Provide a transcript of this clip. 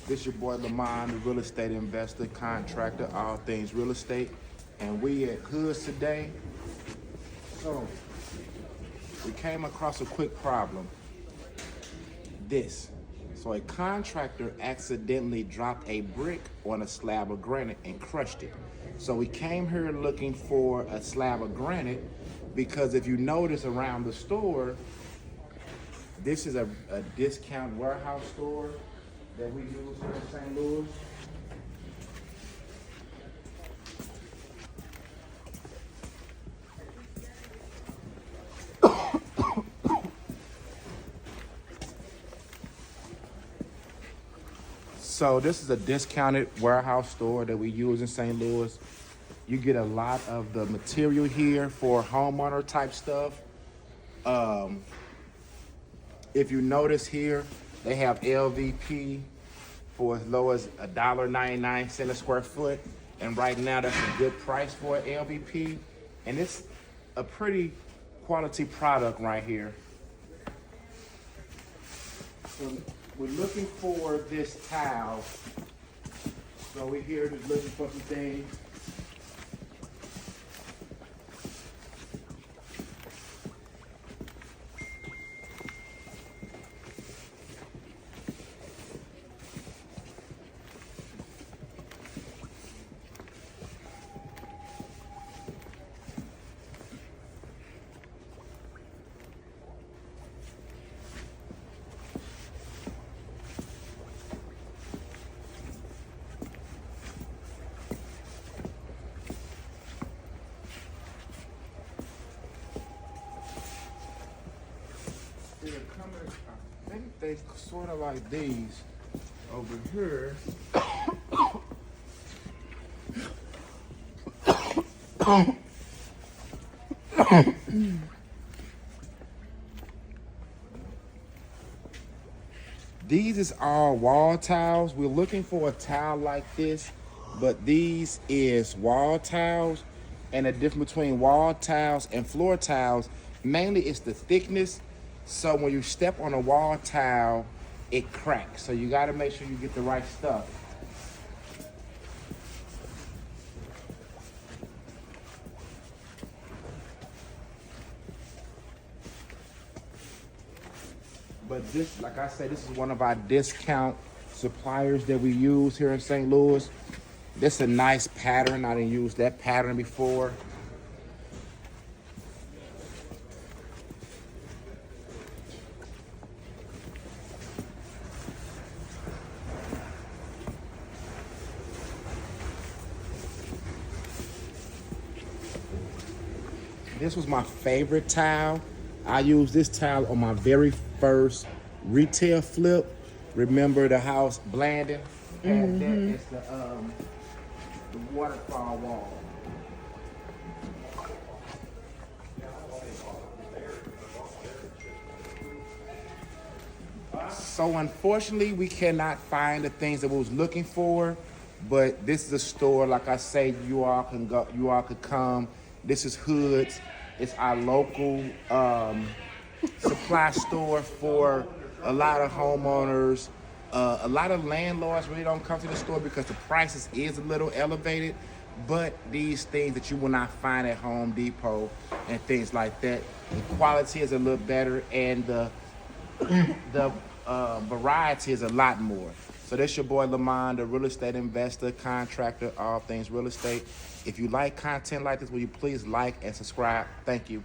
This your boy Lamont, the real estate investor, contractor, all things real estate. And we at Hoods today. So we came across a quick problem. So a contractor accidentally dropped a brick on a slab of granite and crushed it. So we came here looking for a slab of granite because if you notice around the store, this is a discount warehouse store that we use here in St. Louis. So this is a discounted warehouse store that we use in St. Louis. You get a lot of the material here for homeowner type stuff. If you notice here, they have LVP for as low as $1.99 a square foot. And right now that's a good price for an LVP. And it's a pretty quality product right here. So we're looking for this tile. So we're here just looking for some things. I think they sort of like these over here. These is all wall tiles. We're looking for a tile like this, but these is wall tiles. And the difference between wall tiles and floor tiles, mainly it's the thickness. So when you step on a wall tile, it cracks. So you gotta make sure you get the right stuff. But this, like I said, this is one of our discount suppliers that we use here in St. Louis. This is a nice pattern. I didn't use that pattern before. This was my favorite tile. I used this tile on my very first retail flip. Remember the house Blandon? And that is the Waterfall Wall. So unfortunately, we cannot find the things that we was looking for, but this is a store, like I say, you all can go, you all could come. This is Hoods. It's our local supply store for a lot of homeowners. A lot of landlords really don't come to the store because the prices is a little elevated, but these things that you will not find at Home Depot and things like that, the quality is a little better and the variety is a lot more. So that's your boy Lamont, the real estate investor, contractor, all things real estate. If you like content like this, will you please like and subscribe? Thank you.